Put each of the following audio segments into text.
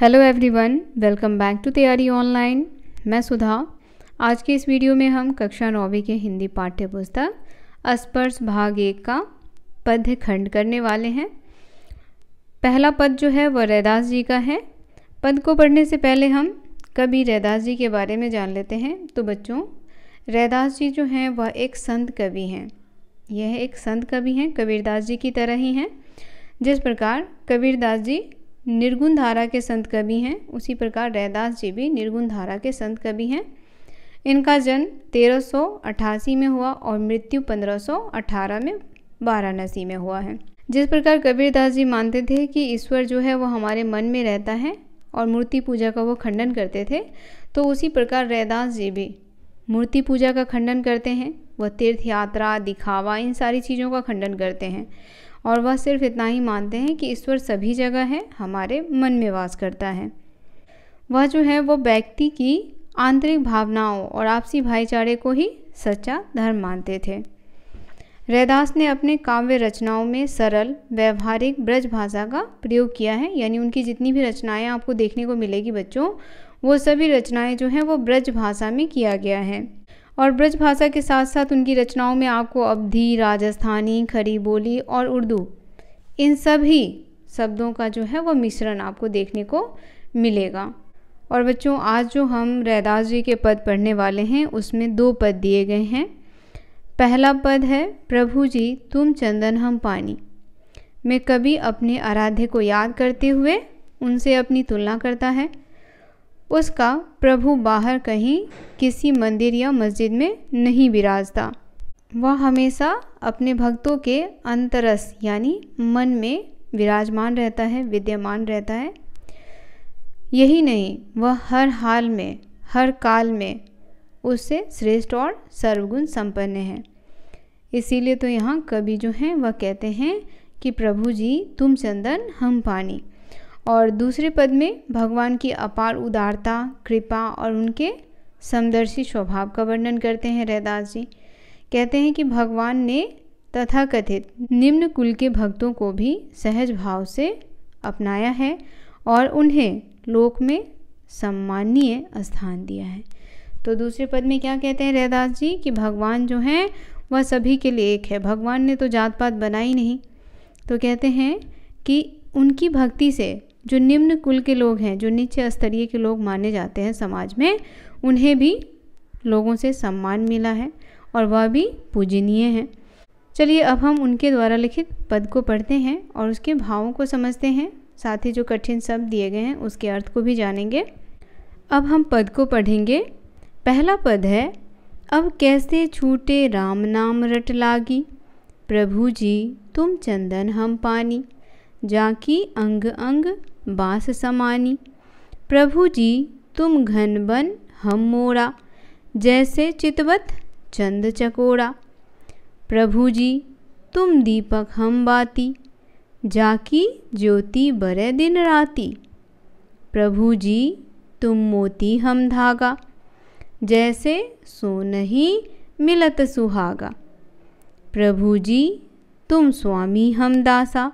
Hello everyone, welcome back to Taiyari online. मैं सुधा। आज के इस वीडियो में हम कक्षा 9वीं के हिंदी पाठ्य पुस्तक स्पर्श भाग 1 का पद्य खंड करने वाले हैं। पहला पद जो है वह रैदास जी का है। पद को पढ़ने से पहले हम कवि रैदास जी के बारे में जान लेते हैं। तो बच्चों, रैदास जी जो हैं वह एक संत कवि हैं। यह एक संत कवि हैं, कबीरदास जी की तरह ही हैं। जिस प्रकार कबीरदास जी निर्गुण धारा के संत कवि हैं, उसी प्रकार रैदास जी भी निर्गुण धारा के संत कवि हैं। इनका जन्म 1388 में हुआ और मृत्यु 1518 में वाराणसी में हुआ है। जिस प्रकार कबीरदास जी मानते थे कि ईश्वर जो है वो हमारे मन में रहता है और मूर्ति पूजा का वो खंडन करते थे, तो उसी प्रकार रैदास जी भी मूर्ति पूजा का खंडन करते हैं। वह तीर्थ यात्रा, दिखावा, इन सारी चीज़ों का खंडन करते हैं और वह सिर्फ इतना ही मानते हैं कि ईश्वर सभी जगह है, हमारे मन में वास करता है। वह जो है वो व्यक्ति की आंतरिक भावनाओं और आपसी भाईचारे को ही सच्चा धर्म मानते थे। रैदास ने अपने काव्य रचनाओं में सरल व्यवहारिक ब्रज भाषा का प्रयोग किया है। यानी उनकी जितनी भी रचनाएं आपको देखने को मिलेगी बच्चों, वो सभी रचनाएं जो हैं वो ब्रज भाषा में किया गया है। और ब्रज भाषा के साथ साथ उनकी रचनाओं में आपको अवधी, राजस्थानी, खड़ी बोली और उर्दू, इन सभी शब्दों का जो है वो मिश्रण आपको देखने को मिलेगा। और बच्चों, आज जो हम रैदास जी के पद पढ़ने वाले हैं उसमें 2 पद दिए गए हैं। पहला पद है प्रभु जी तुम चंदन हम पानी। में कवि अपने आराध्य को याद करते हुए उनसे अपनी तुलना करता है। उसका प्रभु बाहर कहीं किसी मंदिर या मस्जिद में नहीं विराजता, वह हमेशा अपने भक्तों के अंतरस यानी मन में विराजमान रहता है, विद्यमान रहता है। यही नहीं, वह हर हाल में, हर काल में उससे श्रेष्ठ और सर्वगुण संपन्न है। इसीलिए तो यहाँ कवि जो हैं वह कहते हैं कि प्रभु जी तुम चंदन हम पानी। और दूसरे पद में भगवान की अपार उदारता, कृपा और उनके समदर्शी स्वभाव का वर्णन करते हैं रैदास जी। कहते हैं कि भगवान ने तथाकथित निम्न कुल के भक्तों को भी सहज भाव से अपनाया है और उन्हें लोक में सम्माननीय स्थान दिया है। तो दूसरे पद में क्या कहते हैं रैदास जी कि भगवान जो हैं वह सभी के लिए एक है। भगवान ने तो जात पात बनाई नहीं। तो कहते हैं कि उनकी भक्ति से जो निम्न कुल के लोग हैं, जो नीचे स्तरीय के लोग माने जाते हैं समाज में, उन्हें भी लोगों से सम्मान मिला है और वह भी पूजनीय हैं। चलिए अब हम उनके द्वारा लिखित पद को पढ़ते हैं और उसके भावों को समझते हैं। साथ ही जो कठिन शब्द दिए गए हैं उसके अर्थ को भी जानेंगे। अब हम पद को पढ़ेंगे। पहला पद है अब कैसे छूटे राम नाम रट लागी। प्रभु जी तुम चंदन हम पानी। जाकी अंग अंग बास समानी। प्रभु जी तुम घन बन हम मोरा। जैसे चितवत चंद चकोरा। प्रभु जी तुम दीपक हम बाती। जाकी ज्योति बरे दिन राती। प्रभु जी तुम मोती हम धागा। जैसे सोनही मिलत सुहागा। प्रभु जी तुम स्वामी हम दासा।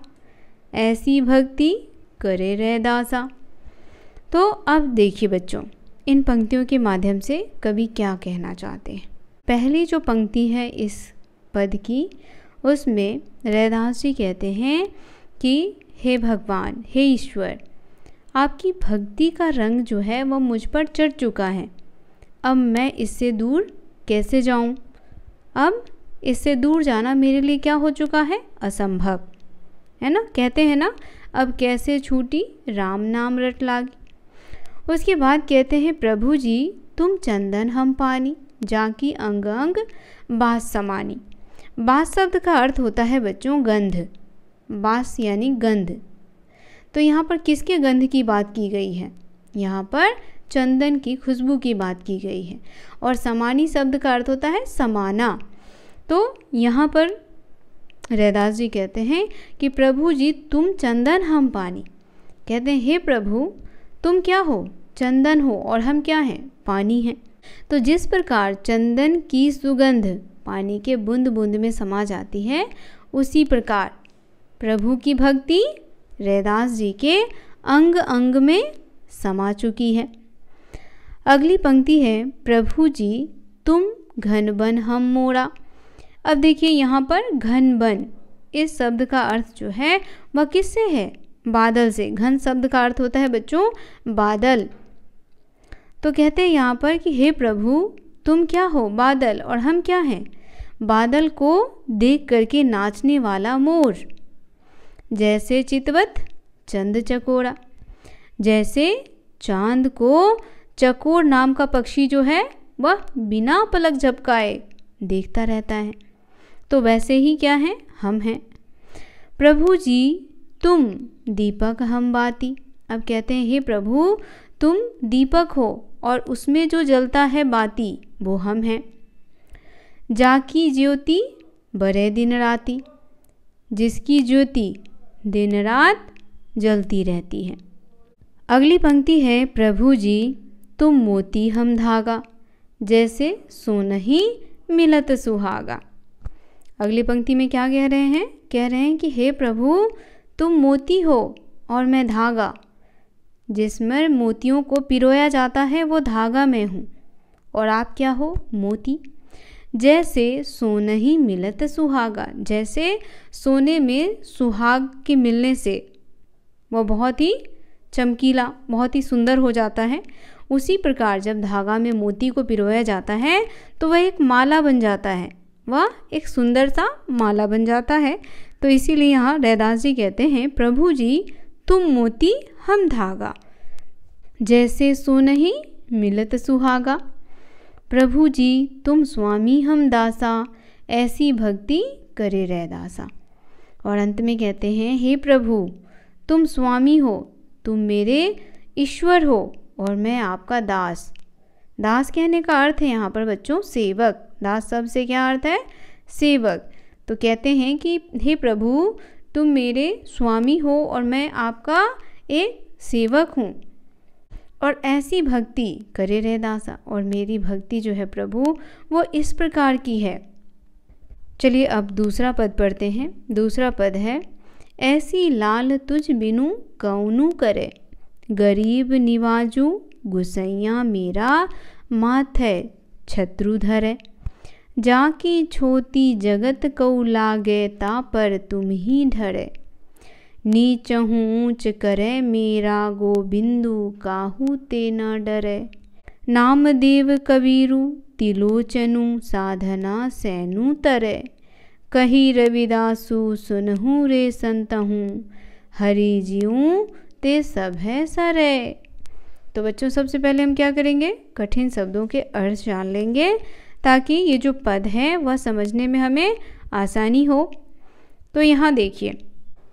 ऐसी भक्ति करे रैदासा। तो अब देखिए बच्चों, इन पंक्तियों के माध्यम से कवि क्या कहना चाहते हैं। पहली जो पंक्ति है इस पद की, उसमें रैदास जी कहते हैं कि हे भगवान, हे ईश्वर, आपकी भक्ति का रंग जो है वह मुझ पर चढ़ चुका है। अब मैं इससे दूर कैसे जाऊं? अब इससे दूर जाना मेरे लिए क्या हो चुका है? असंभव है ना। कहते हैं ना, अब कैसे छूटी राम नाम रट लागी। उसके बाद कहते हैं प्रभु जी तुम चंदन हम पानी। जाकी अंग अंग बास समानी। बास शब्द का अर्थ होता है बच्चों गंध। बास यानी गंध। तो यहाँ पर किसके गंध की बात की गई है? यहाँ पर चंदन की खुशबू की बात की गई है। और समानी शब्द का अर्थ होता है समाना। तो यहाँ पर रैदास जी कहते हैं कि प्रभु जी तुम चंदन हम पानी। कहते हैं हे प्रभु तुम क्या हो? चंदन हो और हम क्या हैं? पानी हैं। तो जिस प्रकार चंदन की सुगंध पानी के बूंद बूंद में समा जाती है, उसी प्रकार प्रभु की भक्ति रैदास जी के अंग अंग में समा चुकी है। अगली पंक्ति है प्रभु जी तुम घन बन हम मोरा। अब देखिए यहाँ पर घन बन इस शब्द का अर्थ जो है वह किससे है? बादल से। घन शब्द का अर्थ होता है बच्चों बादल। तो कहते हैं यहाँ पर कि हे प्रभु तुम क्या हो? बादल। और हम क्या हैं? बादल को देख करके नाचने वाला मोर। जैसे चितवत चंद चकोरा, जैसे चांद को चकोर नाम का पक्षी जो है वह बिना पलक झपकाए देखता रहता है, तो वैसे ही क्या है? हम हैं। प्रभु जी तुम दीपक हम बाती। अब कहते हैं हे प्रभु तुम दीपक हो और उसमें जो जलता है बाती वो हम हैं। जाकी ज्योति बरे दिन राती, जिसकी ज्योति दिन रात जलती रहती है। अगली पंक्ति है प्रभु जी तुम मोती हम धागा, जैसे सोनहि मिलत सुहागा। अगली पंक्ति में क्या कह रहे हैं? कह रहे हैं कि हे प्रभु तुम मोती हो और मैं धागा, जिसमें मोतियों को पिरोया जाता है वो धागा मैं हूँ और आप क्या हो? मोती। जैसे सोनहि मिलत सुहागा, जैसे सोने में सुहाग के मिलने से वह बहुत ही चमकीला, बहुत ही सुंदर हो जाता है, उसी प्रकार जब धागा में मोती को पिरोया जाता है तो वह एक माला बन जाता है, वह एक सुंदर सा माला बन जाता है। तो इसीलिए यहाँ रैदास जी कहते हैं प्रभु जी तुम मोती हम धागा, जैसे सोनहि मिलत सुहागा। प्रभु जी तुम स्वामी हम दासा, ऐसी भक्ति करे रैदासा। और अंत में कहते हैं हे प्रभु तुम स्वामी हो, तुम मेरे ईश्वर हो और मैं आपका दास। दास कहने का अर्थ है यहाँ पर बच्चों सेवक। दास शब्द से क्या अर्थ है? सेवक। तो कहते हैं कि हे प्रभु तुम मेरे स्वामी हो और मैं आपका एक सेवक हूँ और ऐसी भक्ति करे रैदासा। और मेरी भक्ति जो है प्रभु वो इस प्रकार की है। चलिए अब दूसरा पद पढ़ते हैं। दूसरा पद है ऐसी लाल तुझ बिनु कौनु करे, गरीब निवाजू गुसैया मेरा माथे छत्रु धरे। जाकी छोटी जगत कौ लागे, ता पर तुम ही ढरे। नीच ऊंच करे मेरा गोबिंदु, काहू ते न डरे। नामदेव कबीरु तिलोचनु, साधना सैनु तरे। कही रविदासु सुनहु रे संतहूँ, हरि जीऊँ ते सब है सरे। तो बच्चों सबसे पहले हम क्या करेंगे? कठिन शब्दों के अर्थ जान लेंगे ताकि ये जो पद है वह समझने में हमें आसानी हो। तो यहाँ देखिए,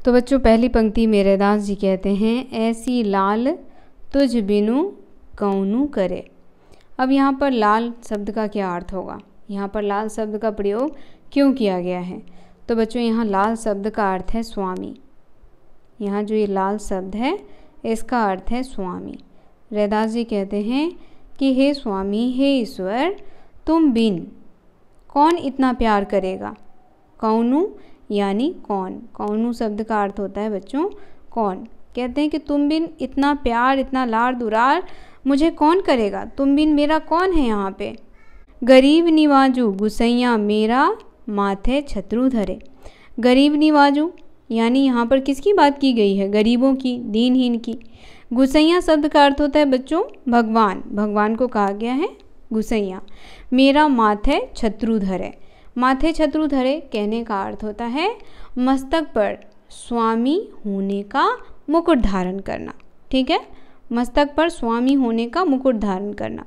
तो बच्चों पहली पंक्ति में रैदास जी कहते हैं ऐसी लाल तुझ बिनु कौनु करे। अब यहाँ पर लाल शब्द का क्या अर्थ होगा? यहाँ पर लाल शब्द का प्रयोग क्यों किया गया है? तो बच्चों यहाँ लाल शब्द का अर्थ है स्वामी। यहाँ जो ये लाल शब्द है इसका अर्थ है स्वामी। रैदास जी कहते हैं कि हे स्वामी, हे ईश्वर, तुम बिन कौन इतना प्यार करेगा? कौनु यानी कौन। कौनु शब्द का अर्थ होता है बच्चों कौन। कहते हैं कि तुम बिन इतना प्यार, इतना लाड़ दुरार मुझे कौन करेगा? तुम बिन मेरा कौन है यहाँ पे? गरीब निवाजू गुसैया मेरा माथे छत्रु धरे। गरीब निवाजू यानी यहाँ पर किसकी बात की गई है? गरीबों की, दीनहीन की। गुसैया शब्द का अर्थ होता है बच्चों भगवान। भगवान को कहा गया है गुसैया। मेरा माथे छत्रु धरे। माथे छत्रु धरे कहने का अर्थ होता है मस्तक पर स्वामी होने का मुकुट धारण करना। ठीक है, मस्तक पर स्वामी होने का मुकुट धारण करना।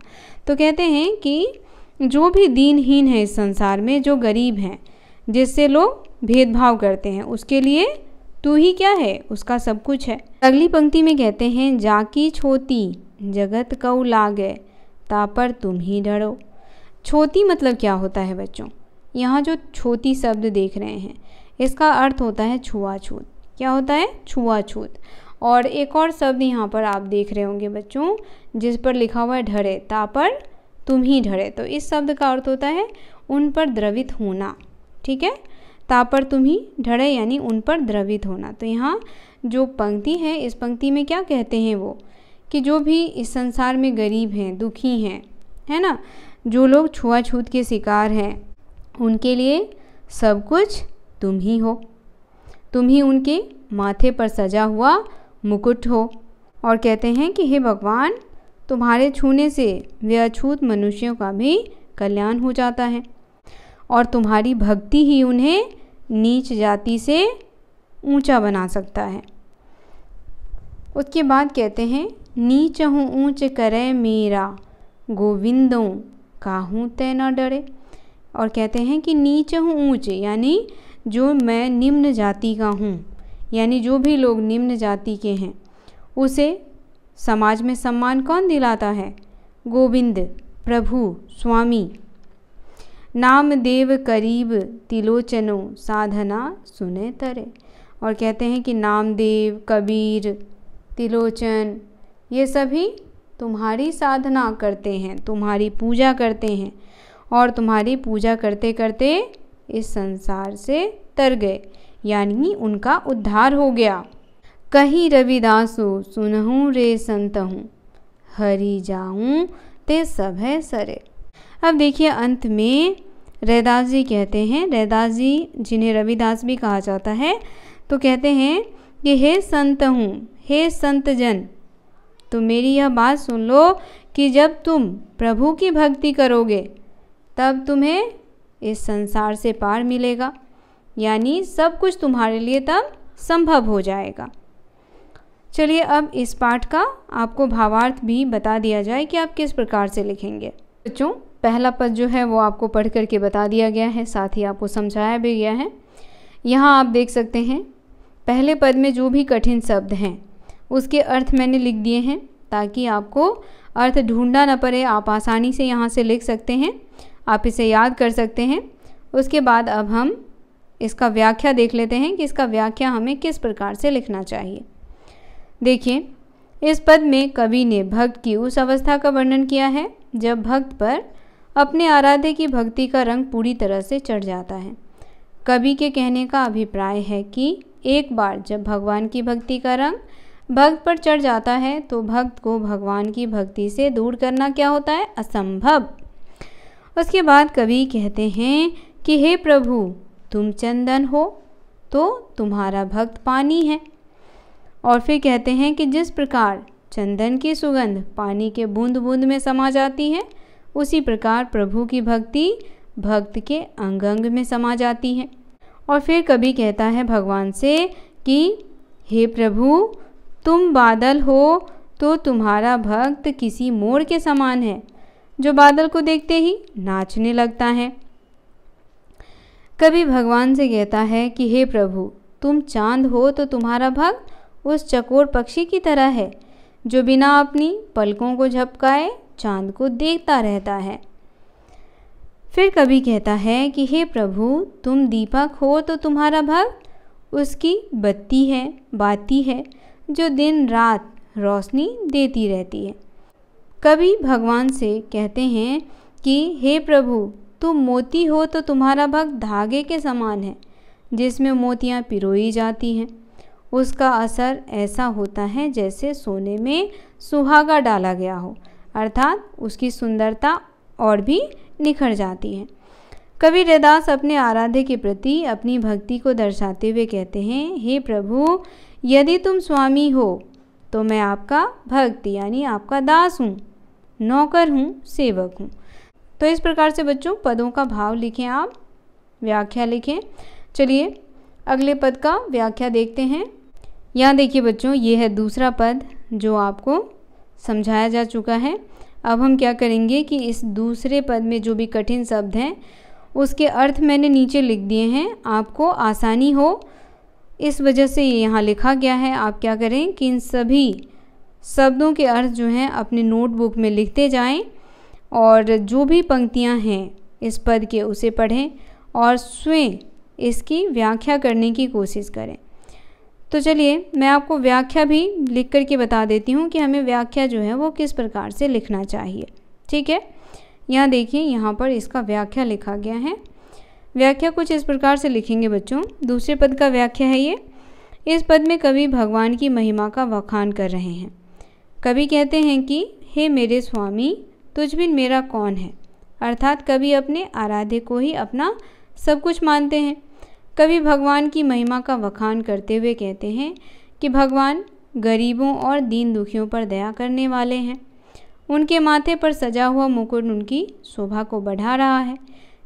तो कहते हैं कि जो भी दीनहीन है इस संसार में, जो गरीब हैं, जिससे लोग भेदभाव करते हैं, उसके लिए तू ही क्या है? उसका सब कुछ है। अगली पंक्ति में कहते हैं जाकी छोटी जगत कऊ लागे, ता पर तुम ही डरो। छोटी मतलब क्या होता है बच्चों? यहाँ जो छोटी शब्द देख रहे हैं इसका अर्थ होता है छुआछूत। क्या होता है? छुआछूत। और एक और शब्द यहाँ पर आप देख रहे होंगे बच्चों जिस पर लिखा हुआ है ढरे, ता पर तुम ही ढरे। तो इस शब्द का अर्थ होता है उन पर द्रवित होना। ठीक है, ता पर तुम ही ढरे यानी उन पर द्रवित होना। तो यहाँ जो पंक्ति है इस पंक्ति में क्या कहते हैं वो कि जो भी इस संसार में गरीब हैं, दुखी हैं, है ना, जो लोग छुआछूत के शिकार हैं, उनके लिए सब कुछ तुम ही हो। तुम ही उनके माथे पर सजा हुआ मुकुट हो। और कहते हैं कि हे भगवान, तुम्हारे छूने से वे अछूत मनुष्यों का भी कल्याण हो जाता है और तुम्हारी भक्ति ही उन्हें नीच जाति से ऊंचा बना सकता है। उसके बाद कहते हैं, नीच हूँ ऊंच करे मेरा, गोविंदों काहूँ तै न डरे। और कहते हैं कि नीच हूँ ऊंच, यानी जो मैं निम्न जाति का हूँ, यानी जो भी लोग निम्न जाति के हैं उसे समाज में सम्मान कौन दिलाता है? गोविंद, प्रभु, स्वामी। नामदेव करीब तिलोचनो, साधना सुने तरे। और कहते हैं कि नामदेव, कबीर, तिलोचन, ये सभी तुम्हारी साधना करते हैं, तुम्हारी पूजा करते हैं और तुम्हारी पूजा करते करते इस संसार से तर गए, यानी उनका उद्धार हो गया। कहीं रविदासो सुनहूँ रे संतहूँ, हरि जाऊँ ते सब है सरे। अब देखिए अंत में रैदास जी कहते हैं, रैदास जी जिन्हें रविदास भी कहा जाता है, तो कहते हैं कि हे संत हूँ, हे संत जन, तो मेरी यह बात सुन लो कि जब तुम प्रभु की भक्ति करोगे तब तुम्हें इस संसार से पार मिलेगा, यानी सब कुछ तुम्हारे लिए तब संभव हो जाएगा। चलिए अब इस पाठ का आपको भावार्थ भी बता दिया जाए कि आप किस प्रकार से लिखेंगे। बच्चों, पहला पद जो है वो आपको पढ़ करके बता दिया गया है, साथ ही आपको समझाया भी गया है। यहाँ आप देख सकते हैं पहले पद में जो भी कठिन शब्द हैं उसके अर्थ मैंने लिख दिए हैं ताकि आपको अर्थ ढूंढना न पड़े, आप आसानी से यहाँ से लिख सकते हैं, आप इसे याद कर सकते हैं। उसके बाद अब हम इसका व्याख्या देख लेते हैं कि इसका व्याख्या हमें किस प्रकार से लिखना चाहिए। देखिए, इस पद में कवि ने भक्त की उस अवस्था का वर्णन किया है जब भक्त पर अपने आराध्य की भक्ति का रंग पूरी तरह से चढ़ जाता है। कवि के कहने का अभिप्राय है कि एक बार जब भगवान की भक्ति का रंग भक्त पर चढ़ जाता है तो भक्त को भगवान की भक्ति से दूर करना क्या होता है? असंभव। उसके बाद कवि कहते हैं कि हे प्रभु, तुम चंदन हो तो तुम्हारा भक्त पानी है। और फिर कहते हैं कि जिस प्रकार चंदन की सुगंध पानी के बूंद बूंद में समा जाती है, उसी प्रकार प्रभु की भक्ति भक्त के अंग अंग में समा जाती है। और फिर कवि कहता है भगवान से कि हे प्रभु, तुम बादल हो तो तुम्हारा भक्त किसी मोर के समान है जो बादल को देखते ही नाचने लगता है। कवि भगवान से कहता है कि हे प्रभु, तुम चांद हो तो तुम्हारा भक्त उस चकोर पक्षी की तरह है जो बिना अपनी पलकों को झपकाए चांद को देखता रहता है। फिर कवि कहता है कि हे प्रभु, तुम दीपक हो तो तुम्हारा भक्त उसकी बत्ती है, बाती है जो दिन रात रोशनी देती रहती है। कवि भगवान से कहते हैं कि हे प्रभु, तुम मोती हो तो तुम्हारा भक्त धागे के समान है जिसमें मोतियाँ पिरोई जाती हैं। उसका असर ऐसा होता है जैसे सोने में सुहागा डाला गया हो, अर्थात उसकी सुंदरता और भी निखर जाती है। कवि रैदास अपने आराध्य के प्रति अपनी भक्ति को दर्शाते हुए कहते हैं, हे प्रभु, यदि तुम स्वामी हो तो मैं आपका भक्त यानी आपका दास हूँ, नौकर हूँ, सेवक हूँ। तो इस प्रकार से बच्चों पदों का भाव लिखें, आप व्याख्या लिखें। चलिए अगले पद का व्याख्या देखते हैं। यहाँ देखिए बच्चों, ये है दूसरा पद जो आपको समझाया जा चुका है। अब हम क्या करेंगे कि इस दूसरे पद में जो भी कठिन शब्द हैं उसके अर्थ मैंने नीचे लिख दिए हैं, आपको आसानी हो इस वजह से ये यहाँ लिखा गया है। आप क्या करें कि इन सभी शब्दों के अर्थ जो हैं अपने नोटबुक में लिखते जाएं और जो भी पंक्तियाँ हैं इस पद के उसे पढ़ें और स्वयं इसकी व्याख्या करने की कोशिश करें। तो चलिए मैं आपको व्याख्या भी लिख करके बता देती हूँ कि हमें व्याख्या जो है वो किस प्रकार से लिखना चाहिए। ठीक है, यहाँ देखिए, यहाँ पर इसका व्याख्या लिखा गया है। व्याख्या कुछ इस प्रकार से लिखेंगे बच्चों। दूसरे पद का व्याख्या है ये। इस पद में कवि भगवान की महिमा का वखान कर रहे हैं। कवि कहते हैं कि हे मेरे स्वामी, तुझ बिन मेरा कौन है। अर्थात कवि अपने आराध्य को ही अपना सब कुछ मानते हैं। कवि भगवान की महिमा का बखान करते हुए कहते हैं कि भगवान गरीबों और दीन दुखियों पर दया करने वाले हैं। उनके माथे पर सजा हुआ मुकुट उनकी शोभा को बढ़ा रहा है।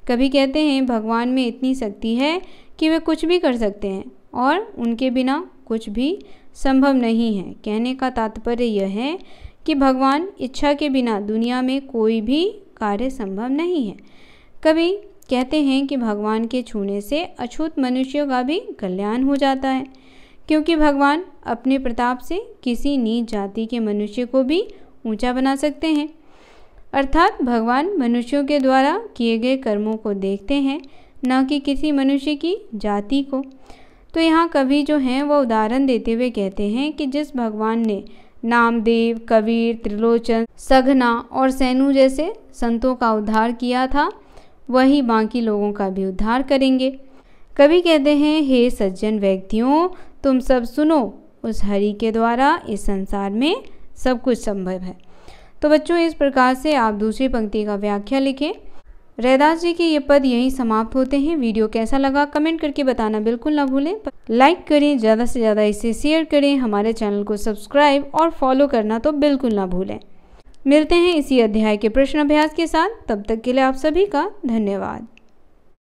कवि कहते हैं भगवान में इतनी शक्ति है कि वे कुछ भी कर सकते हैं और उनके बिना कुछ भी संभव नहीं है। कहने का तात्पर्य यह है कि भगवान इच्छा के बिना दुनिया में कोई भी कार्य संभव नहीं है। कवि कहते हैं कि भगवान के छूने से अछूत मनुष्यों का भी कल्याण हो जाता है, क्योंकि भगवान अपने प्रताप से किसी नीच जाति के मनुष्य को भी ऊंचा बना सकते हैं। अर्थात भगवान मनुष्यों के द्वारा किए गए कर्मों को देखते हैं, न कि किसी मनुष्य की जाति को। तो यहाँ कवि जो हैं वह उदाहरण देते हुए कहते हैं कि जिस भगवान ने नामदेव, कबीर, त्रिलोचन, सघना और सैनु जैसे संतों का उद्धार किया था, वही बाकी लोगों का भी उद्धार करेंगे। कवि कहते हैं हे सज्जन व्यक्तियों, तुम सब सुनो, उस हरि के द्वारा इस संसार में सब कुछ संभव है। तो बच्चों, इस प्रकार से आप दूसरी पंक्ति का व्याख्या लिखें। रैदास जी के ये पद यहीं समाप्त होते हैं। वीडियो कैसा लगा कमेंट करके बताना बिल्कुल ना भूलें। लाइक करें, ज़्यादा से ज़्यादा इसे शेयर करें, हमारे चैनल को सब्सक्राइब और फॉलो करना तो बिल्कुल ना भूलें। मिलते हैं इसी अध्याय के प्रश्न अभ्यास के साथ। तब तक के लिए आप सभी का धन्यवाद।